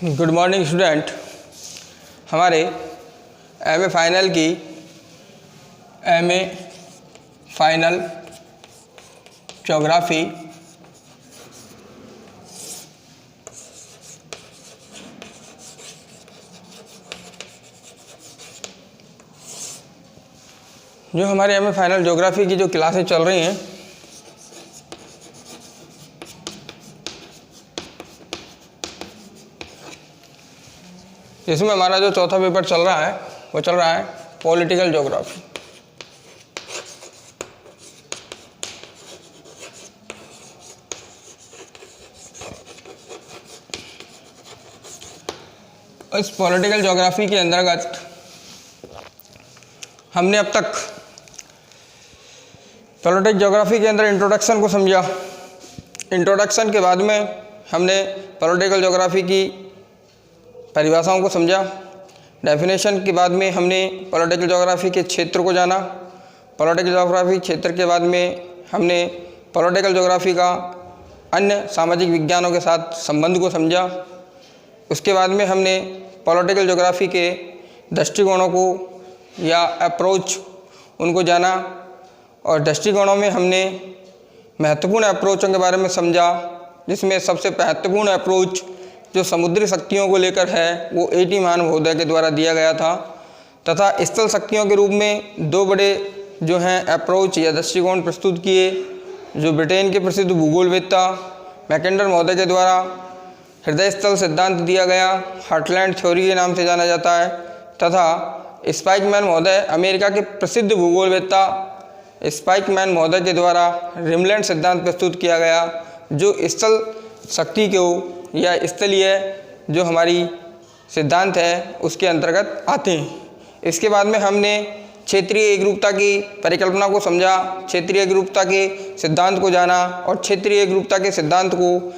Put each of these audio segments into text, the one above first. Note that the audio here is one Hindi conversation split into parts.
Good morning student. हमारे एमए फाइनल की एमए फाइनल ज्योग्राफी जो हमारे एमए फाइनल ज्योग्राफी की जो क्लासेस चल रही हैं इसमें हमारा जो चौथा पेपर चल रहा है वो चल रहा है पॉलिटिकल ज्योग्राफी। इस पॉलिटिकल ज्योग्राफी के अंतर्गत हमने अब तक पॉलिटिकल ज्योग्राफी के अंदर इंट्रोडक्शन को समझा। इंट्रोडक्शन के बाद में हमने पॉलिटिकल ज्योग्राफी की परिभाषाओं को समझा। डेफिनेशन के बाद में हमने पॉलिटिकल ज्योग्राफी के क्षेत्र को जाना। पॉलिटिकल ज्योग्राफी क्षेत्र के बाद में हमने पॉलिटिकल ज्योग्राफी का अन्य सामाजिक विज्ञानों के साथ संबंध को समझा। उसके बाद में हमने पॉलिटिकल ज्योग्राफी के दृष्टिकोणों को या अप्रोच उनको जाना और दृष्टिकोणों में हमने महत्वपूर्ण अप्रोचों के बारे में समझा, जिसमें सबसे महत्वपूर्ण अप्रोच जो समुद्री शक्तियों को लेकर है वो A.T. मान महोदय के द्वारा दिया गया था, तथा स्थल शक्तियों के रूप में दो बड़े जो हैं अप्रोच या दृष्टिकोण प्रस्तुत किए, जो ब्रिटेन के प्रसिद्ध भूगोलवेत्ता मैकेंडर महोदय के द्वारा हृदय स्थल सिद्धांत दिया गया, हार्टलैंड थ्योरी के नाम से जाना जाता है, तथा स्पाइकमैन महोदय अमेरिका के प्रसिद्ध भूगोलवेत्ता स्पाइकमैन महोदय के द्वारा रिमलैंड सिद्धांत प्रस्तुत किया गया, जो स्थल शक्ति को या स्थलीय जो हमारी सिद्धांत है उसके अंतर्गत आते हैं। इसके बाद में हमने क्षेत्रीय एकरूपता की परिकल्पना को समझा, क्षेत्रीय एकरूपता के सिद्धांत को जाना और क्षेत्रीय एकरूपता के सिद्धांत को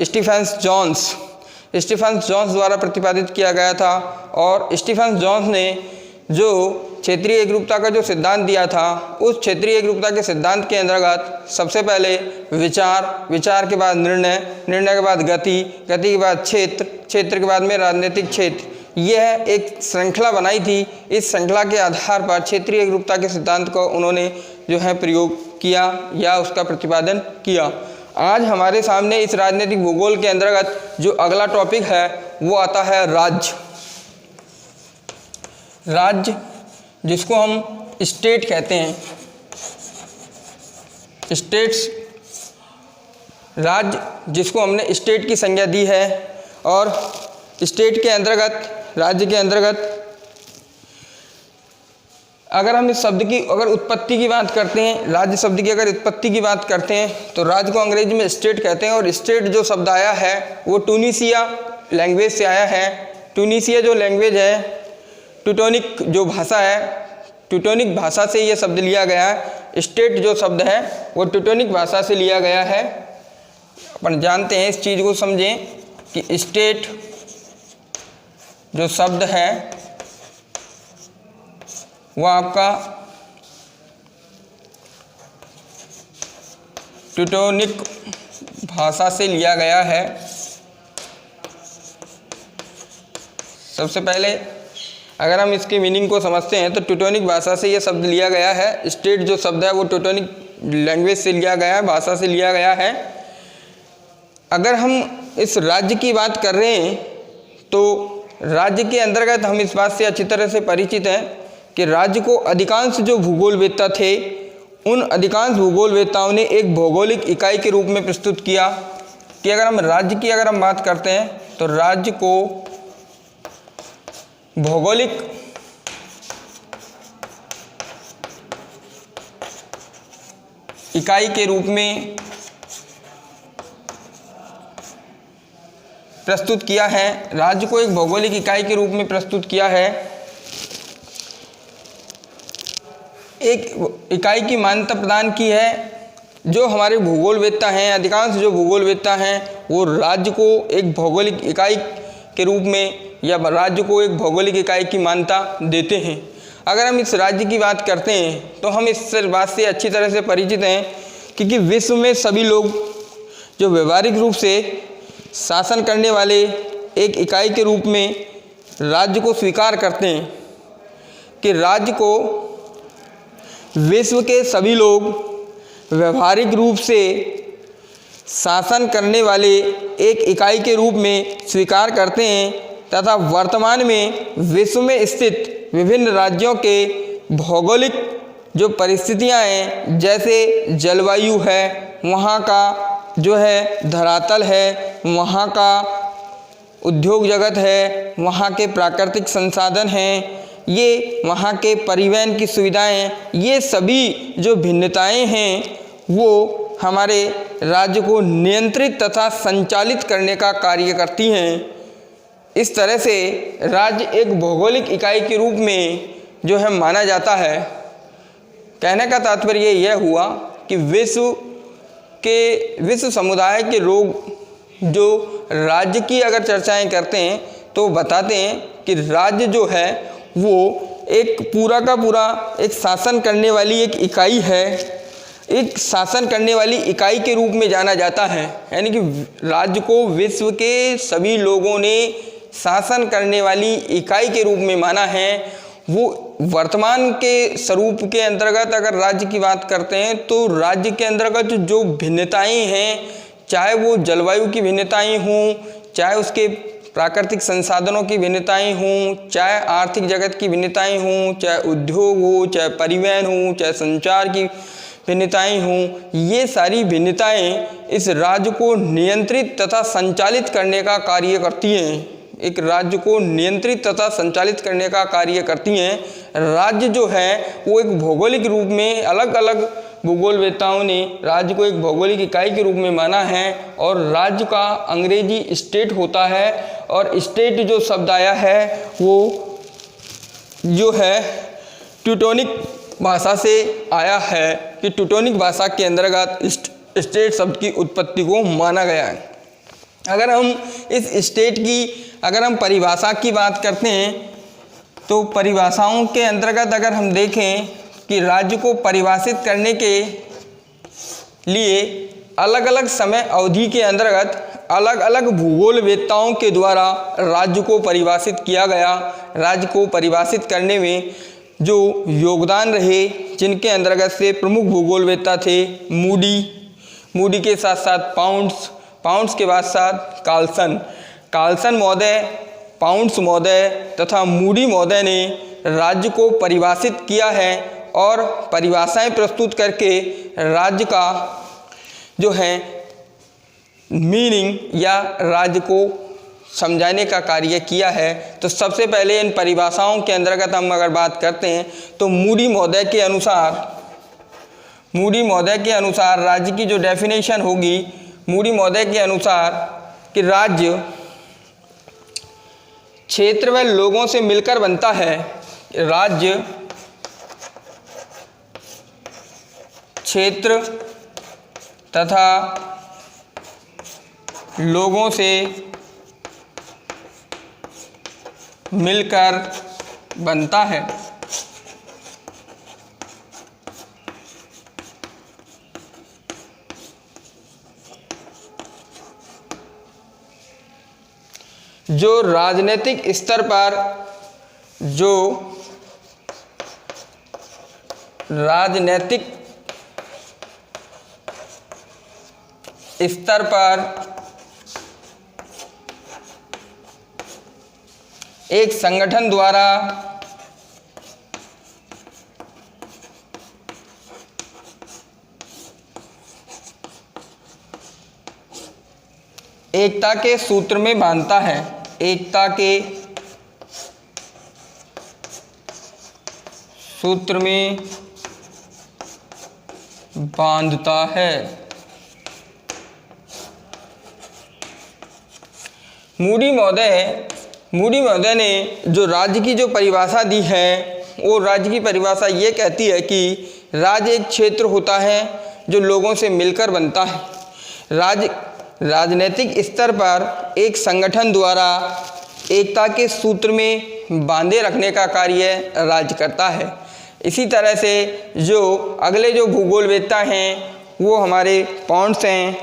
स्टीफेंस जॉन्स द्वारा प्रतिपादित किया गया था। और स्टीफेंस जॉन्स ने जो क्षेत्रीय एकरूपता का जो सिद्धांत दिया था, उस क्षेत्रीय एकरूपता के सिद्धांत के अंतर्गत सबसे पहले विचार के बाद निर्णय के बाद गति के बाद क्षेत्र के बाद में राजनीतिक क्षेत्र, यह एक श्रृंखला बनाई थी। इस श्रृंखला के आधार पर क्षेत्रीय एकरूपता के सिद्धांत को उन्होंने जो है प्रयोग किया या उसका प्रतिपादन किया। आज हमारे सामने इस राजनीतिक भूगोल के अंतर्गत जो अगला टॉपिक है वो आता है राज्य, जिसको हम स्टेट कहते हैं। स्टेट्स, राज्य जिसको हमने स्टेट की संज्ञा दी है। और स्टेट के अंतर्गत, राज्य के अंतर्गत अगर हम इस शब्द की उत्पत्ति की बात करते हैं, राज्य शब्द की अगर उत्पत्ति की बात करते हैं तो राज्य को अंग्रेजी में स्टेट कहते हैं। और स्टेट जो शब्द आया है वो ट्यूनीशिया लैंग्वेज से आया है। ट्यूनीशिया जो लैंग्वेज है, ट्यूटोनिक जो भाषा है, ट्यूटोनिक भाषा से ये शब्द लिया गया है। स्टेट जो शब्द है वो ट्यूटोनिक भाषा से लिया गया है। अपन जानते हैं, इस चीज़ को समझें कि स्टेट जो शब्द है वो आपका ट्यूटोनिक भाषा से लिया गया है। सबसे पहले अगर हम इसके मीनिंग को समझते हैं तो ट्यूटोनिक भाषा से ये शब्द लिया गया है। स्टेट जो शब्द है वो ट्यूटोनिक लैंग्वेज से लिया गया है, भाषा से लिया गया है। अगर हम इस राज्य की बात कर रहे हैं तो राज्य के अंतर्गत हम इस बात से अच्छी तरह से परिचित हैं कि राज्य को अधिकांश जो भूगोलवेत्ता थे, उन अधिकांश भूगोलवेत्ताओं ने एक भौगोलिक इकाई के रूप में प्रस्तुत किया कि अगर हम राज्य की बात करते हैं तो राज्य को भौगोलिक इकाई के रूप में प्रस्तुत किया है। राज्य को एक भौगोलिक इकाई के रूप में प्रस्तुत किया है। एक इकाई की मान्यता प्रदान की है। जो हमारे भूगोलवेत्ता हैं, अधिकांश जो भूगोलवेत्ता हैं, वो राज्य को एक भौगोलिक इकाई के रूप में या राज्य को एक भौगोलिक इकाई की मान्यता देते हैं। अगर हम इस राज्य की बात करते हैं तो हम इस बात से अच्छी तरह से परिचित हैं क्योंकि विश्व में सभी लोग जो व्यवहारिक रूप से शासन करने वाले एक इकाई के रूप में राज्य को स्वीकार करते हैं कि राज्य को विश्व के सभी लोग व्यवहारिक रूप से शासन करने वाले एक इकाई के रूप में स्वीकार करते हैं तथा वर्तमान में विश्व में स्थित विभिन्न राज्यों के भौगोलिक जो परिस्थितियां हैं, जैसे जलवायु है, वहाँ का जो है धरातल है, वहाँ का उद्योग जगत है, वहाँ के प्राकृतिक संसाधन हैं, ये वहाँ के परिवहन की सुविधाएं, ये सभी जो भिन्नताएं हैं वो हमारे राज्य को नियंत्रित तथा संचालित करने का कार्य करती हैं। इस तरह से राज्य एक भौगोलिक इकाई के रूप में जो है माना जाता है। कहने का तात्पर्य यह हुआ कि विश्व समुदाय के लोग जो राज्य की अगर चर्चाएं करते हैं तो बताते हैं कि राज्य जो है वो एक पूरा का पूरा एक शासन करने वाली एक इकाई है, एक शासन करने वाली इकाई के रूप में जाना जाता है। यानी कि राज्य को विश्व के सभी लोगों ने शासन करने वाली इकाई के रूप में माना है। वो वर्तमान के स्वरूप के अंतर्गत अगर राज्य की बात करते हैं तो राज्य के अंतर्गत जो भिन्नताएं हैं, चाहे वो जलवायु की भिन्नताएं हों, चाहे उसके प्राकृतिक संसाधनों की भिन्नताएं हों, चाहे आर्थिक जगत की भिन्नताएं हों, चाहे उद्योग हो, चाहे परिवहन हो, चाहे संचार की भिन्नताएं हों, ये सारी भिन्नताएं इस राज्य को नियंत्रित तथा संचालित करने का कार्य करती हैं। एक राज्य को नियंत्रित तथा संचालित करने का कार्य करती हैं। राज्य जो है वो एक भौगोलिक रूप में अलग अलग भूगोलवेत्ताओं ने राज्य को एक भौगोलिक इकाई के रूप में माना है और राज्य का अंग्रेजी स्टेट होता है और स्टेट जो शब्द आया है वो जो है ट्यूटोनिक भाषा से आया है कि ट्यूटोनिक भाषा के अंतर्गत स्टेट शब्द की उत्पत्ति को माना गया है। अगर हम इस स्टेट की अगर हम परिभाषा की बात करते हैं तो परिभाषाओं के अंतर्गत अगर हम देखें कि राज्य को परिभाषित करने के लिए अलग अलग समय अवधि के अंतर्गत अलग अलग भूगोलवेत्ताओं के द्वारा राज्य को परिभाषित किया गया। राज्य को परिभाषित करने में जो योगदान रहे, जिनके अंतर्गत से प्रमुख भूगोलवेत्ता थे मूडी के साथ साथ पाउंड्स के बाद साथ कार्लसन महोदय, पाउंड्स महोदय तथा मूडी महोदय ने राज्य को परिभाषित किया है और परिभाषाएं प्रस्तुत करके राज्य का जो है मीनिंग या राज्य को समझाने का कार्य किया है। तो सबसे पहले इन परिभाषाओं के अंतर्गत हम अगर बात करते हैं तो मूडी महोदय के अनुसार राज्य की जो डेफिनेशन होगी, मूडी महोदय के अनुसार कि राज्य क्षेत्र व लोगों से मिलकर बनता है। राज्य क्षेत्र तथा लोगों से मिलकर बनता है। जो राजनीतिक स्तर पर एक संगठन द्वारा एकता के सूत्र में बांधता है, एकता के सूत्र में बांधता है। मूडी महोदय ने जो राज्य की जो परिभाषा दी है, वो राज्य की परिभाषा ये कहती है कि राज्य एक क्षेत्र होता है जो लोगों से मिलकर बनता है। राज्य राजनीतिक स्तर पर एक संगठन द्वारा एकता के सूत्र में बांधे रखने का कार्य राज्य करता है। इसी तरह से जो अगले जो भूगोलवेत्ता हैं वो हमारे पाउंड्स हैं।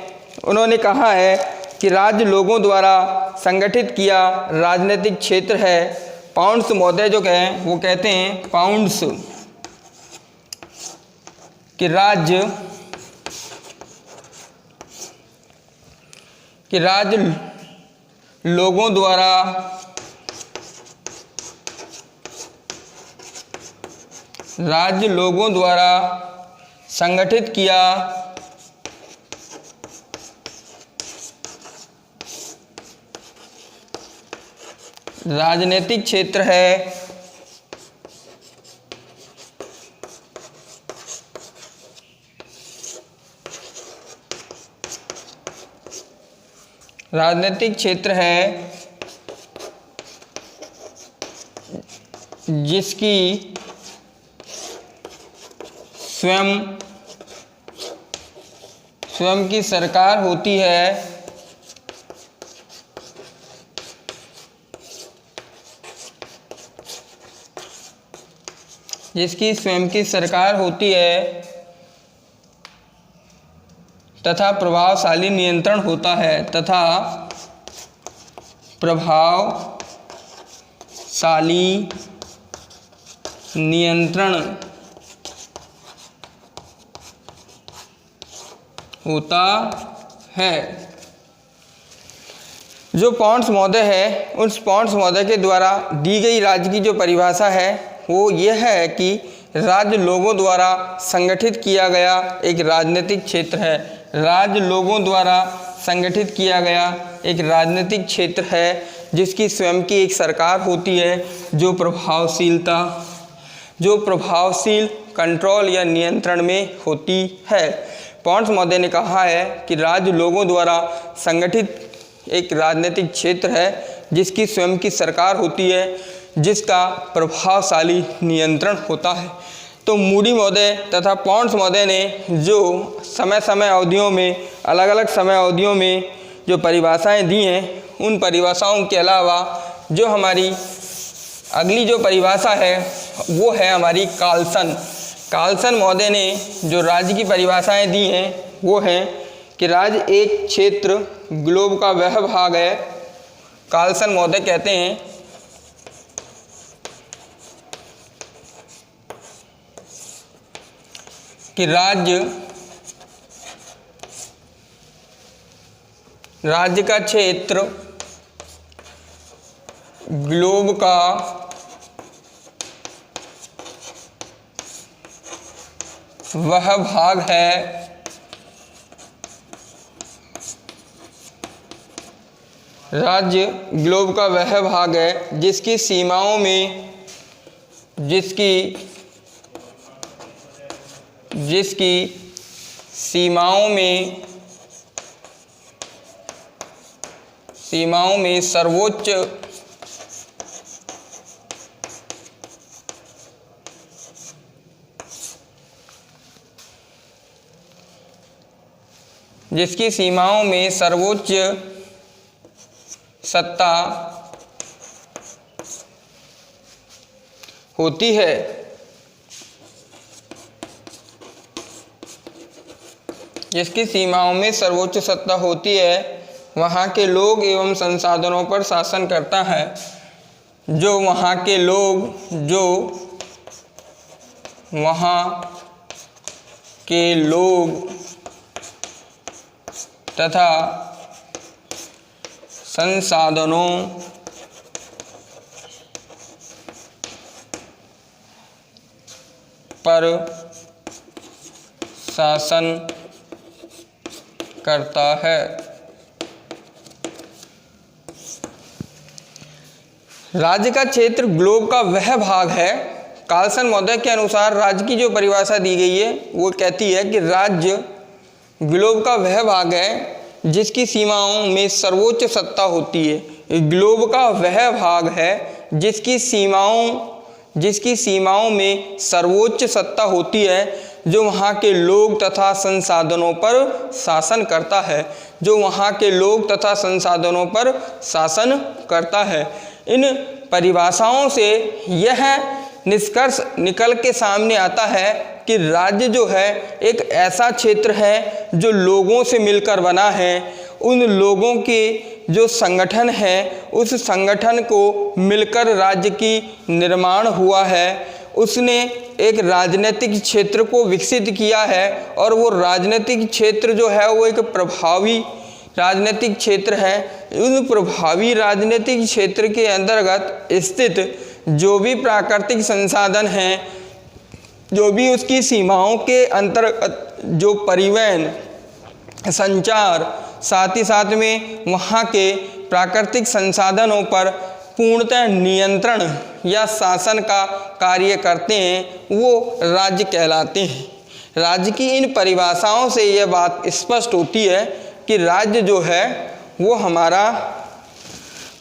उन्होंने कहा है कि राज्य लोगों द्वारा संगठित किया राजनीतिक क्षेत्र है। पाउंड्स महोदय जो कहें वो कहते हैं पाउंड्स कि राज्य लोगों द्वारा संगठित किया राजनीतिक क्षेत्र है। राजनीतिक क्षेत्र है जिसकी स्वयं की सरकार होती है, जिसकी स्वयं की सरकार होती है तथा प्रभावशाली नियंत्रण होता है, तथा प्रभावशाली नियंत्रण होता है। जो पॉन्ट्स महोदय है, उस पॉन्ट्स महोदय के द्वारा दी गई राज्य की जो परिभाषा है वो यह है कि राज्य लोगों द्वारा संगठित किया गया एक राजनीतिक क्षेत्र है। राज्य लोगों द्वारा संगठित किया गया एक राजनीतिक क्षेत्र है जिसकी स्वयं की एक सरकार होती है, जो प्रभावशील कंट्रोल या नियंत्रण में होती है। पॉन्ट्स महोदय ने कहा है कि राज्य लोगों द्वारा संगठित एक राजनीतिक क्षेत्र है जिसकी स्वयं की सरकार होती है, जिसका प्रभावशाली नियंत्रण होता है। तो मूडी महोदय तथा पॉन्ट्स महोदय ने जो समय अवधियों में अलग अलग समय अवधियों में जो परिभाषाएं दी हैं, उन परिभाषाओं के अलावा जो हमारी अगली जो परिभाषा है वो है हमारी कार्लसन महोदय ने जो राज्य की परिभाषाएं दी हैं वो हैं कि राज्य एक क्षेत्र ग्लोब का वह भाग है। कार्लसन महोदय कहते हैं कि राज्य का क्षेत्र ग्लोब का वह भाग है राज्य ग्लोब का वह भाग है जिसकी सीमाओं में सर्वोच्च सत्ता होती है। जिसकी सीमाओं में सर्वोच्च सत्ता होती है, वहाँ के लोग एवं संसाधनों पर शासन करता है। जो वहाँ के लोग तथा संसाधनों पर शासन करता है। राज्य का क्षेत्र ग्लोब का वह भाग है। कार्लसन महोदय के अनुसार राज्य की जो परिभाषा दी गई है वो कहती है कि राज्य ग्लोब का वह भाग है जिसकी सीमाओं में सर्वोच्च सत्ता होती है। ग्लोब का वह भाग है जिसकी सीमाओं में सर्वोच्च सत्ता होती है, जो वहाँ के लोग तथा संसाधनों पर शासन करता है। शासन करता है। इन परिभाषाओं से यह निष्कर्ष निकल के सामने आता है कि राज्य जो है एक ऐसा क्षेत्र है जो लोगों से मिलकर बना है। उन लोगों के जो संगठन है उस संगठन को मिलकर राज्य की निर्माण हुआ है। उसने एक राजनीतिक क्षेत्र को विकसित किया है और वो राजनीतिक क्षेत्र जो है वो एक प्रभावी राजनीतिक क्षेत्र है। उन प्रभावी राजनीतिक क्षेत्र के अंतर्गत स्थित जो भी प्राकृतिक संसाधन हैं, जो भी उसकी सीमाओं के अंतर्गत जो परिवहन, संचार, साथ ही साथ में वहाँ के प्राकृतिक संसाधनों पर पूर्णतः नियंत्रण या शासन का कार्य करते हैं, वो राज्य कहलाते हैं। राज्य की इन परिभाषाओं से यह बात स्पष्ट होती है कि राज्य जो है वो हमारा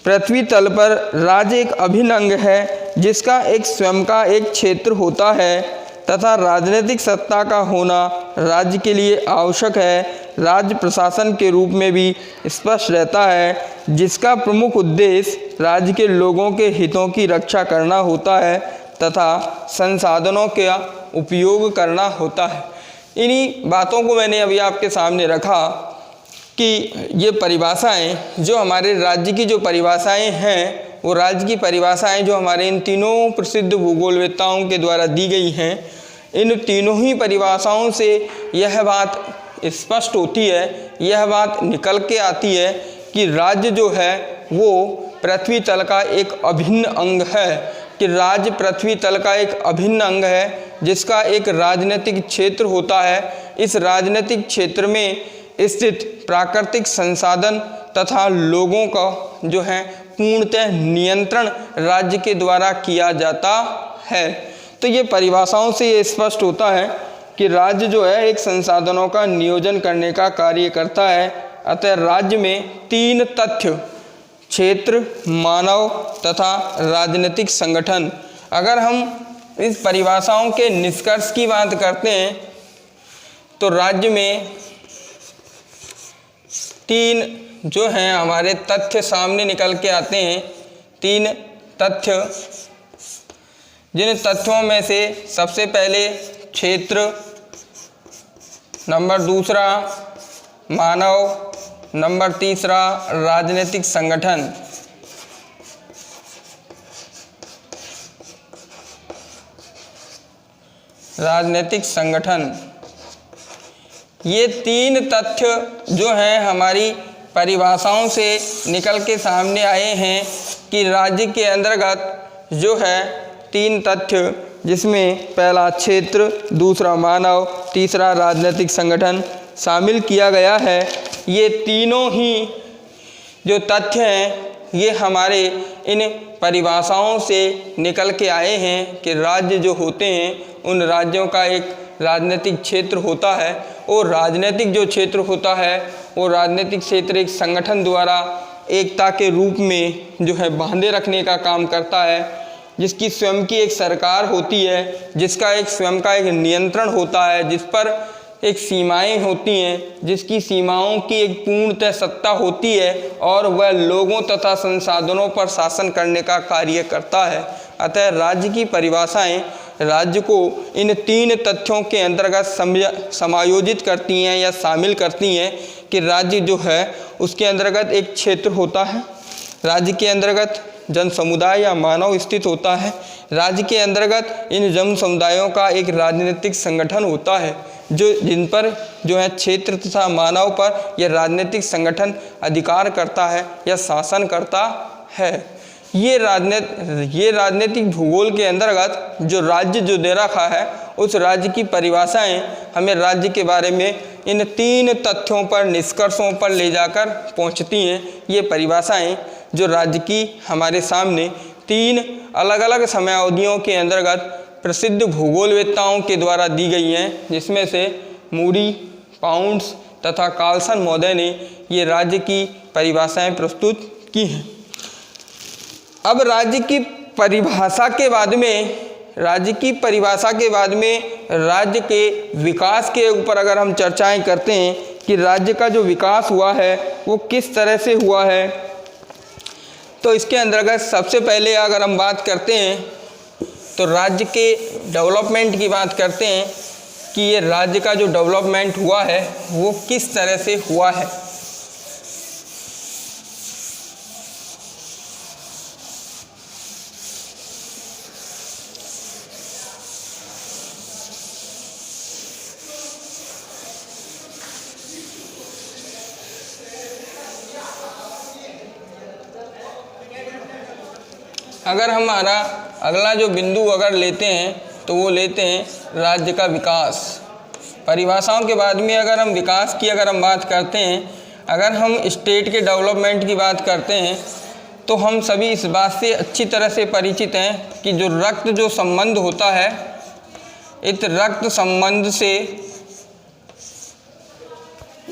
पृथ्वी तल पर राज्य एक अभिन्न अंग है जिसका एक स्वयं का एक क्षेत्र होता है तथा राजनीतिक सत्ता का होना राज्य के लिए आवश्यक है। राज्य प्रशासन के रूप में भी स्पष्ट रहता है जिसका प्रमुख उद्देश्य राज्य के लोगों के हितों की रक्षा करना होता है तथा संसाधनों का उपयोग करना होता है। इन्हीं बातों को मैंने अभी आपके सामने रखा कि ये परिभाषाएं जो हमारे राज्य की जो परिभाषाएं हैं, वो राज्य की परिभाषाएं जो हमारे इन तीनों प्रसिद्ध भूगोलवेत्ताओं के द्वारा दी गई हैं, इन तीनों ही परिभाषाओं से यह बात स्पष्ट होती है, यह बात निकल के आती है कि राज्य जो है वो पृथ्वी तल का एक अभिन्न अंग है, कि राज्य पृथ्वी तल का एक अभिन्न अंग है जिसका एक राजनीतिक क्षेत्र होता है। इस राजनीतिक क्षेत्र में स्थित प्राकृतिक संसाधन तथा लोगों का जो है पूर्णतः नियंत्रण राज्य के द्वारा किया जाता है। तो ये परिभाषाओं से ये स्पष्ट होता है कि राज्य जो है एक संसाधनों का नियोजन करने का कार्य करता है। अतः राज्य में तीन तथ्य, क्षेत्र, मानव तथा राजनीतिक संगठन, अगर हम इस परिभाषाओं के निष्कर्ष की बात करते हैं तो राज्य में तीन जो हैं हमारे तथ्य सामने निकल के आते हैं। तीन तथ्य, जिन तथ्यों में से सबसे पहले क्षेत्र, नंबर दूसरा मानव, नंबर तीसरा राजनीतिक संगठन। राजनीतिक संगठन, ये तीन तथ्य जो हैं हमारी परिभाषाओं से निकल के सामने आए हैं कि राज्य के अंतर्गत जो है तीन तथ्य, जिसमें पहला क्षेत्र, दूसरा मानव, तीसरा राजनीतिक संगठन शामिल किया गया है। ये तीनों ही जो तथ्य हैं ये हमारे इन परिभाषाओं से निकल के आए हैं कि राज्य जो होते हैं उन राज्यों का एक राजनीतिक क्षेत्र होता है और राजनीतिक जो क्षेत्र होता है वो राजनीतिक क्षेत्र एक संगठन द्वारा एकता के रूप में जो है बांधे रखने का काम करता है, जिसकी स्वयं की एक सरकार होती है, जिसका एक स्वयं का एक नियंत्रण होता है, जिस पर एक सीमाएं होती हैं, जिसकी सीमाओं की एक पूर्णतः सत्ता होती है और वह लोगों तथा संसाधनों पर शासन करने का कार्य करता है। अतः राज्य की परिभाषाएं राज्य को इन तीन तथ्यों के अंतर्गत समायोजित करती हैं या शामिल करती हैं कि राज्य जो है उसके अंतर्गत एक क्षेत्र होता है, राज्य के अंतर्गत जन समुदाय या मानव स्थित होता है, राज्य के अंतर्गत इन जन समुदायों का एक राजनीतिक संगठन होता है, जो जिन पर जो है क्षेत्र तथा मानव पर यह राजनीतिक संगठन अधिकार करता है या शासन करता है। ये राजनीतिक भूगोल के अंतर्गत जो राज्य जो दे रखा है उस राज्य की परिभाषाएं हमें राज्य के बारे में इन तीन तथ्यों पर, निष्कर्षों पर ले जाकर पहुंचती हैं। ये परिभाषाएं जो राज्य की हमारे सामने तीन अलग अलग समयावधियों के अंतर्गत प्रसिद्ध भूगोलवेत्ताओं के द्वारा दी गई हैं, जिसमें से मूडी, पाउंड्स तथा कार्लसन महोदय ने ये राज्य की परिभाषाएं प्रस्तुत की हैं। अब राज्य की परिभाषा के बाद में राज्य के विकास के ऊपर अगर हम चर्चाएं करते हैं कि राज्य का जो विकास हुआ है वो किस तरह से हुआ है, तो इसके अंतर्गत सबसे पहले अगर हम बात करते हैं तो राज्य के डेवलपमेंट की बात करते हैं कि ये राज्य का जो डेवलपमेंट हुआ है वो किस तरह से हुआ है। अगर हमारा अगला जो बिंदु अगर लेते हैं तो वो लेते हैं राज्य का विकास। परिभाषाओं के बाद में अगर हम विकास की अगर हम बात करते हैं, अगर हम स्टेट के डेवलपमेंट की बात करते हैं तो हम सभी इस बात से अच्छी तरह से परिचित हैं कि जो रक्त जो संबंध होता है, इस रक्त संबंध से,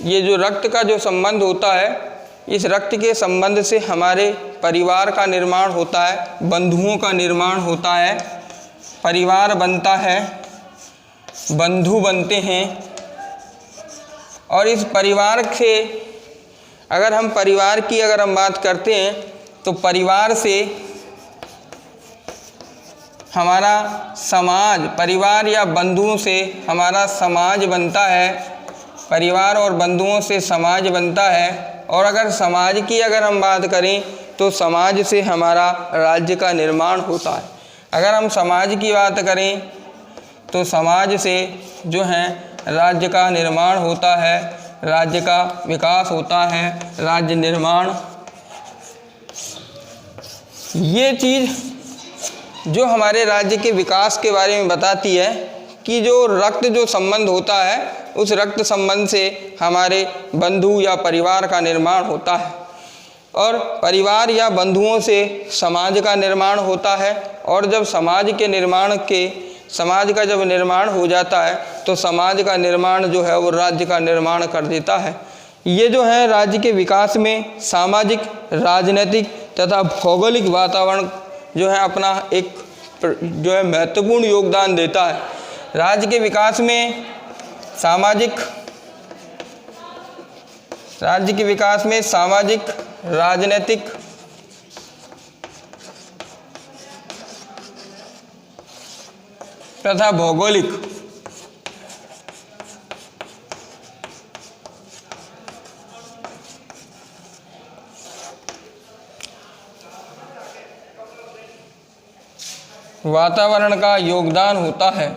ये जो रक्त का जो संबंध होता है, इस रक्त के संबंध से हमारे परिवार का निर्माण होता है, बंधुओं का निर्माण होता है, परिवार बनता है, बंधु बनते हैं। और इस परिवार से अगर हम परिवार की अगर हम बात करते हैं तो परिवार से हमारा समाज, परिवार या बंधुओं से हमारा समाज बनता है, परिवार और बंधुओं से समाज बनता है। और अगर समाज की अगर हम बात करें तो समाज से हमारा राज्य का निर्माण होता है। अगर हम समाज की बात करें तो समाज से जो है राज्य का निर्माण होता है, राज्य का विकास होता है, राज्य निर्माण। ये चीज़ जो हमारे राज्य के विकास के बारे में बताती है कि जो रक्त जो संबंध होता है, उस रक्त संबंध से हमारे बंधु या परिवार का निर्माण होता है, और परिवार या बंधुओं से समाज का निर्माण होता है। और जब समाज का जब निर्माण हो जाता है तो समाज का निर्माण जो है वो राज्य का निर्माण कर देता है। ये जो है राज्य के विकास में सामाजिक, राजनीतिक तथा भौगोलिक वातावरण जो है अपना एक जो है महत्वपूर्ण योगदान देता है। राज्य के विकास में सामाजिक, राजनीतिक तथा भौगोलिक वातावरण का योगदान होता है।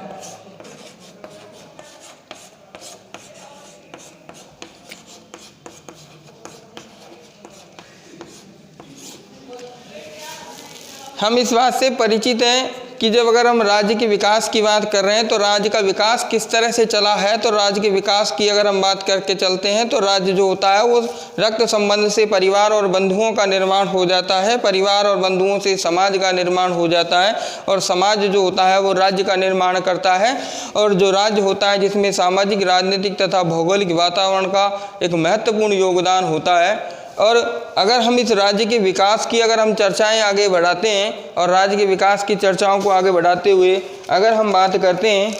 हम इस बात से परिचित हैं कि जब अगर हम राज्य के विकास की बात कर रहे हैं तो राज्य का विकास किस तरह से चला है। तो राज्य के विकास की अगर हम बात करके चलते हैं तो राज्य जो होता है वो रक्त संबंध से परिवार और बंधुओं का निर्माण हो जाता है, परिवार और बंधुओं से समाज का निर्माण हो जाता है, और समाज जो होता है वो राज्य का निर्माण करता है। और जो राज्य होता है जिसमें सामाजिक, राजनीतिक तथा भौगोलिक वातावरण का एक महत्वपूर्ण योगदान होता है। और अगर हम इस राज्य के विकास की अगर हम चर्चाएं आगे बढ़ाते हैं और राज्य के विकास की चर्चाओं को आगे बढ़ाते हुए अगर हम बात करते हैं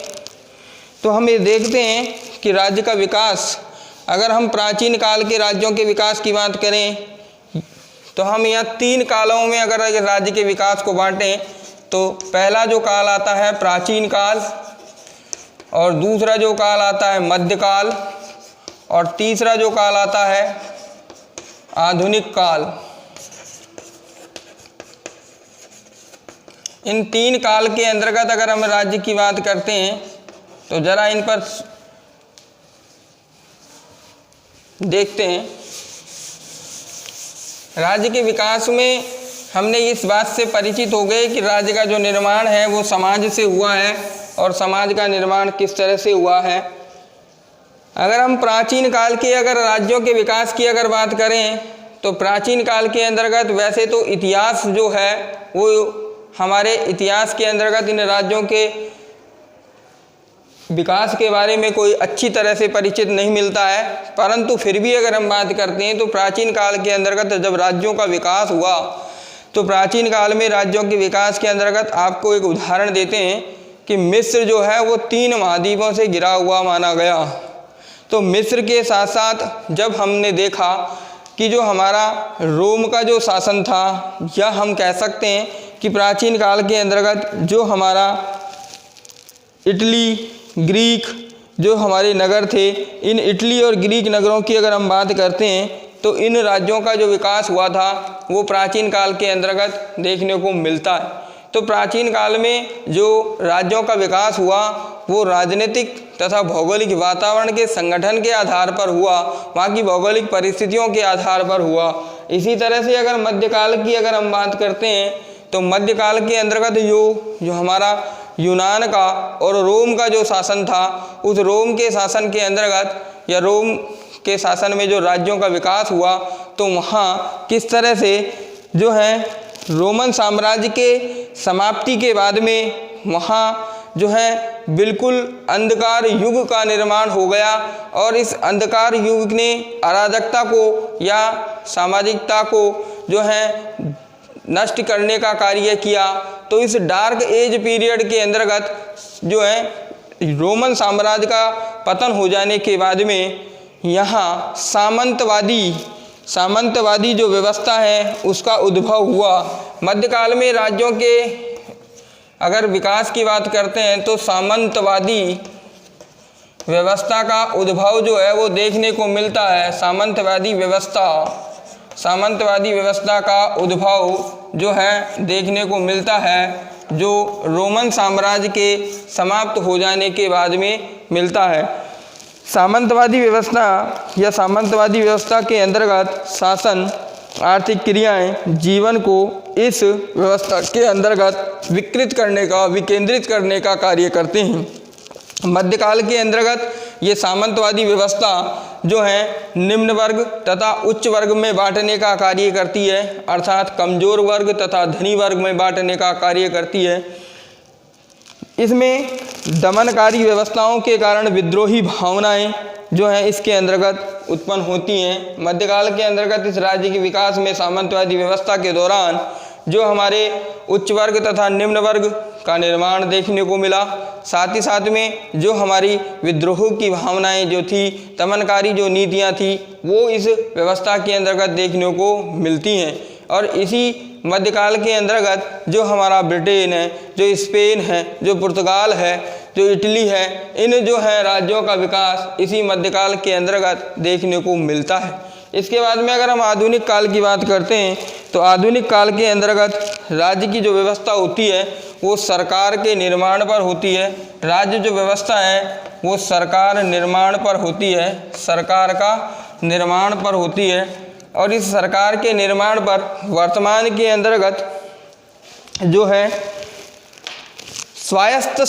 तो हम ये देखते हैं कि राज्य का विकास, अगर हम प्राचीन काल के राज्यों के विकास की बात करें तो हम यहाँ 3 कालों में अगर राज्य के विकास को बांटें तो पहला जो काल आता है प्राचीन काल, और दूसरा जो काल आता है मध्यकाल, और तीसरा जो काल आता है आधुनिक काल। इन 3 काल के अंतर्गत अगर हम राज्य की बात करते हैं तो जरा इन पर देखते हैं। राज्य के विकास में हमने इस बात से परिचित हो गए कि राज्य का जो निर्माण है वो समाज से हुआ है, और समाज का निर्माण किस तरह से हुआ है। अगर हम प्राचीन काल के अगर राज्यों के विकास की अगर बात करें तो प्राचीन काल के अंतर्गत वैसे तो इतिहास जो है वो हमारे इतिहास के अंतर्गत इन राज्यों के विकास के बारे में कोई अच्छी तरह से परिचित नहीं मिलता है, परंतु फिर भी अगर हम बात करते हैं तो प्राचीन काल के अंतर्गत जब राज्यों का विकास हुआ तो प्राचीन काल में राज्यों के विकास के अंतर्गत आपको एक उदाहरण देते हैं कि मिस्र जो है वो 3 महाद्वीपों से घिरा हुआ माना गया। तो मिस्र के साथ साथ जब हमने देखा कि जो हमारा रोम का जो शासन था, या हम कह सकते हैं कि प्राचीन काल के अंतर्गत जो हमारा इटली, ग्रीक जो हमारे नगर थे, इन इटली और ग्रीक नगरों की अगर हम बात करते हैं तो इन राज्यों का जो विकास हुआ था वो प्राचीन काल के अंतर्गत देखने को मिलता है। तो प्राचीन काल में जो राज्यों का विकास हुआ वो राजनीतिक तथा भौगोलिक वातावरण के संगठन के आधार पर हुआ, वहाँ की भौगोलिक परिस्थितियों के आधार पर हुआ। इसी तरह से अगर मध्यकाल की अगर हम बात करते हैं तो मध्यकाल के अंतर्गत जो हमारा यूनान का और रोम का जो शासन था, उस रोम के शासन के अंतर्गत या रोम के शासन में जो राज्यों का विकास हुआ, तो वहाँ किस तरह से जो है रोमन साम्राज्य के समाप्ति के बाद में वहाँ जो है बिल्कुल अंधकार युग का निर्माण हो गया, और इस अंधकार युग ने अराजकता को या सामाजिकता को जो है नष्ट करने का कार्य किया। तो इस डार्क एज पीरियड के अंतर्गत जो है रोमन साम्राज्य का पतन हो जाने के बाद में यहाँ सामंतवादी जो व्यवस्था है उसका उद्भव हुआ। मध्यकाल में राज्यों के अगर विकास की बात करते हैं तो सामंतवादी व्यवस्था का उद्भव जो है वो देखने को मिलता है। सामंतवादी व्यवस्था का उद्भव जो है देखने को मिलता है, जो रोमन साम्राज्य के समाप्त हो जाने के बाद में मिलता है। सामंतवादी व्यवस्था के अंतर्गत शासन, आर्थिक क्रियाएं जीवन को इस व्यवस्था के अंतर्गत विकेंद्रित करने का कार्य करते हैं। मध्यकाल के अंतर्गत ये सामंतवादी व्यवस्था जो है निम्न वर्ग तथा उच्च वर्ग में बांटने का कार्य करती है, अर्थात कमजोर वर्ग तथा धनी वर्ग में बांटने का कार्य करती है। इसमें दमनकारी व्यवस्थाओं के कारण विद्रोही भावनाएं जो हैं इसके अंतर्गत उत्पन्न होती हैं। मध्यकाल के अंतर्गत इस राज्य के विकास में सामंतवादी व्यवस्था के दौरान जो हमारे उच्च वर्ग तथा निम्न वर्ग का निर्माण देखने को मिला, साथ ही साथ में जो हमारी विद्रोह की भावनाएं जो थी, दमनकारी जो नीतियां थी, वो इस व्यवस्था के अंतर्गत देखने को मिलती हैं। और इसी मध्यकाल के अंतर्गत जो हमारा ब्रिटेन है, जो स्पेन है, जो पुर्तगाल है, जो इटली है, इन जो है राज्यों का विकास इसी मध्यकाल के अंतर्गत देखने को मिलता है। इसके बाद में अगर हम आधुनिक काल की बात करते हैं तो आधुनिक काल के अंतर्गत राज्य की जो व्यवस्था होती है वो सरकार के निर्माण पर होती है। राज्य जो व्यवस्था है वो सरकार निर्माण पर होती है, सरकार का निर्माण पर होती है। और इस सरकार के निर्माण पर वर्तमान के अंतर्गत जो है स्वायत्त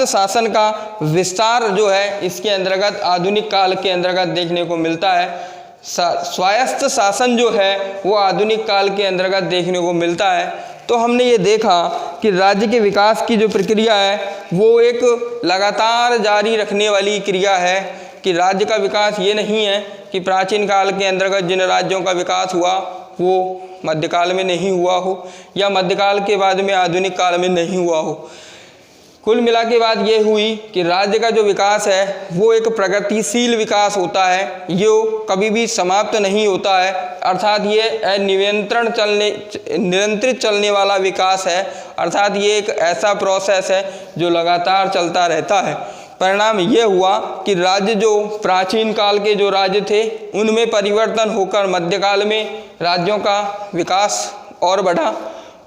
शासन का विस्तार जो है इसके अंतर्गत आधुनिक काल के अंतर्गत देखने को मिलता है। स्वायत्त शासन जो है वो आधुनिक काल के अंतर्गत देखने को मिलता है। तो हमने ये देखा कि राज्य के विकास की जो प्रक्रिया है वो एक लगातार जारी रखने वाली क्रिया है, कि राज्य का विकास ये नहीं है कि प्राचीन काल के अंतर्गत जिन राज्यों का विकास हुआ वो मध्यकाल में नहीं हुआ हो या मध्यकाल के बाद में आधुनिक काल में नहीं हुआ हो। कुल मिला के बात ये हुई कि राज्य का जो विकास है वो एक प्रगतिशील विकास होता है, ये कभी भी समाप्त नहीं होता है, अर्थात ये निरंतरित चलने वाला विकास है, अर्थात ये एक ऐसा प्रोसेस है जो लगातार चलता रहता है। परिणाम ये हुआ कि राज्य जो प्राचीन काल के जो राज्य थे उनमें परिवर्तन होकर मध्यकाल में राज्यों का विकास और बढ़ा,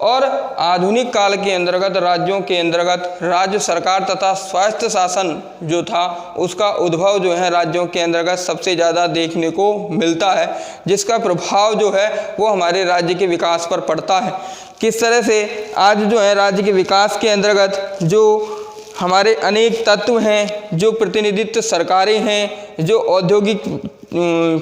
और आधुनिक काल के अंतर्गत राज्यों के अंतर्गत राज्य सरकार तथा स्वायत्त शासन जो था उसका उद्भव जो है राज्यों के अंतर्गत सबसे ज़्यादा देखने को मिलता है, जिसका प्रभाव जो है वो हमारे राज्य के विकास पर पड़ता है। किस तरह से आज जो है राज्य के विकास के अंतर्गत जो हमारे अनेक तत्व हैं, जो प्रतिनिधित्व सरकारें हैं, जो औद्योगिक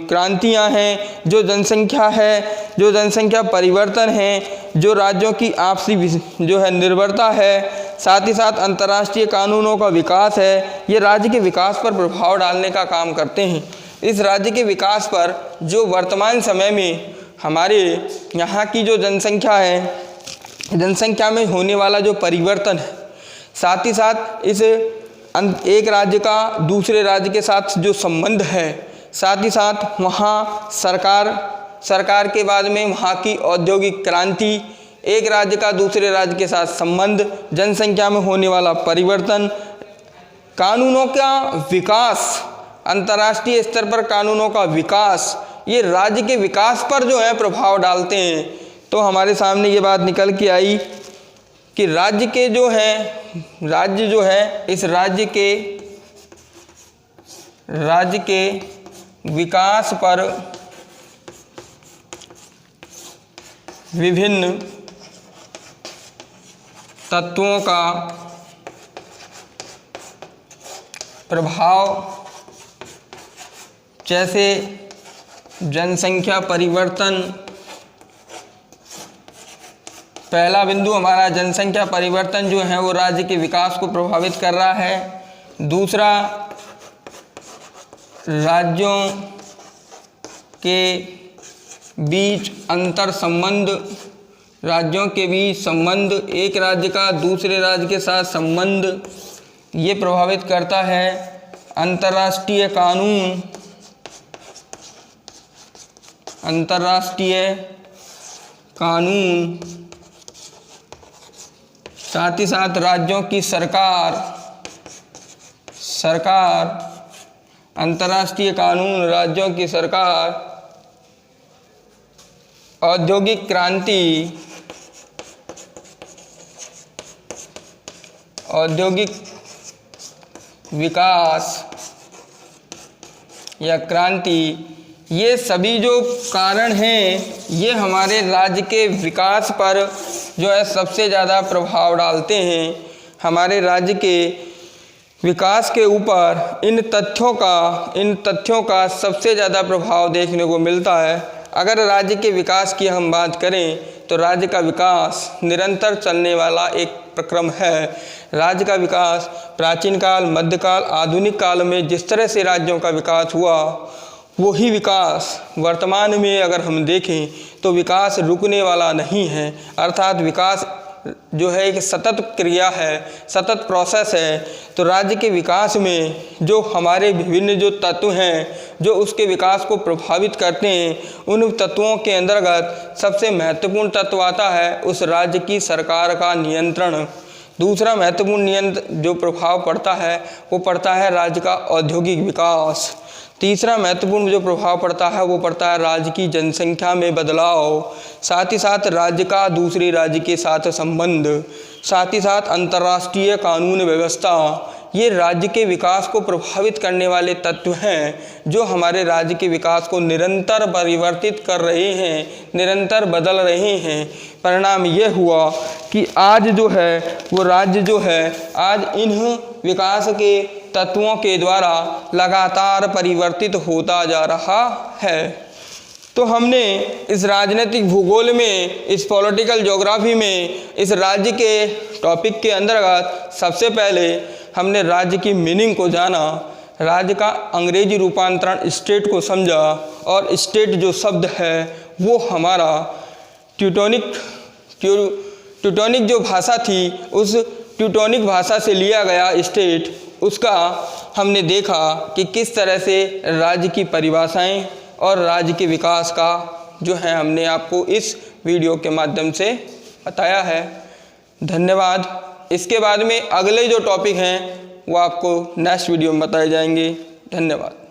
क्रांतियां हैं, जो जनसंख्या है, जो जनसंख्या परिवर्तन है, जो राज्यों की आपसी जो है निर्भरता है, साथ ही साथ अंतर्राष्ट्रीय कानूनों का विकास है, ये राज्य के विकास पर प्रभाव डालने का काम करते हैं। इस राज्य के विकास पर जो वर्तमान समय में हमारे यहाँ की जो जनसंख्या है, जनसंख्या में होने वाला जो परिवर्तन है, साथ ही साथ इस एक राज्य का दूसरे राज्य के साथ जो संबंध है, साथ ही साथ वहाँ सरकार के बाद में वहाँ की औद्योगिक क्रांति, एक राज्य का दूसरे राज्य के साथ संबंध, जनसंख्या में होने वाला परिवर्तन, कानूनों का विकास, अंतर्राष्ट्रीय स्तर पर कानूनों का विकास, ये राज्य के विकास पर जो है प्रभाव डालते हैं। तो हमारे सामने ये बात निकल के आई कि राज्य जो है इस राज्य के विकास पर विभिन्न तत्वों का प्रभाव, जैसे जनसंख्या परिवर्तन। पहला बिंदु हमारा जनसंख्या परिवर्तन जो है वो राज्य के विकास को प्रभावित कर रहा है। दूसरा, राज्यों के बीच अंतर संबंध, राज्यों के बीच संबंध, एक राज्य का दूसरे राज्य के साथ संबंध, ये प्रभावित करता है। अंतर्राष्ट्रीय कानून, अंतर्राष्ट्रीय कानून, साथ ही साथ राज्यों की सरकार, अंतर्राष्ट्रीय कानून, राज्यों की सरकार, औद्योगिक क्रांति, औद्योगिक विकास या क्रांति, ये सभी जो कारण हैं ये हमारे राज्य के विकास पर जो है सबसे ज़्यादा प्रभाव डालते हैं। हमारे राज्य के विकास के ऊपर इन तथ्यों का सबसे ज़्यादा प्रभाव देखने को मिलता है। अगर राज्य के विकास की हम बात करें तो राज्य का विकास निरंतर चलने वाला एक प्रक्रम है। राज्य का विकास प्राचीन काल, मध्यकाल, आधुनिक काल में जिस तरह से राज्यों का विकास हुआ, वही विकास वर्तमान में अगर हम देखें तो विकास रुकने वाला नहीं है। अर्थात विकास जो है एक सतत क्रिया है, सतत प्रोसेस है। तो राज्य के विकास में जो हमारे विभिन्न जो तत्व हैं जो उसके विकास को प्रभावित करते हैं, उन तत्वों के अंतर्गत सबसे महत्वपूर्ण तत्व आता है उस राज्य की सरकार का नियंत्रण। दूसरा महत्वपूर्ण जो प्रभाव पड़ता है वो पड़ता है राज्य का औद्योगिक विकास। तीसरा महत्वपूर्ण जो प्रभाव पड़ता है वो पड़ता है राज्य की जनसंख्या में बदलाव, साथ ही साथ राज्य का दूसरे राज्य के साथ संबंध, साथ ही साथ अंतर्राष्ट्रीय कानून व्यवस्था। ये राज्य के विकास को प्रभावित करने वाले तत्व हैं जो हमारे राज्य के विकास को निरंतर परिवर्तित कर रहे हैं, निरंतर बदल रहे हैं। परिणाम ये हुआ कि आज जो है वो राज्य जो है आज इन विकास के तत्वों के द्वारा लगातार परिवर्तित होता जा रहा है। तो हमने इस राजनीतिक भूगोल में, इस पॉलिटिकल ज्योग्राफी में, इस राज्य के टॉपिक के अंतर्गत सबसे पहले हमने राज्य की मीनिंग को जाना, राज्य का अंग्रेजी रूपांतरण स्टेट को समझा, और स्टेट जो शब्द है वो हमारा ट्यूटोनिक जो भाषा थी उस ट्यूटोनिक भाषा से लिया गया स्टेट, उसका हमने देखा कि किस तरह से राज्य की परिभाषाएं और राज्य के विकास का जो है हमने आपको इस वीडियो के माध्यम से बताया है। धन्यवाद। इसके बाद में अगले जो टॉपिक हैं वो आपको नेक्स्ट वीडियो में बताए जाएंगे। धन्यवाद।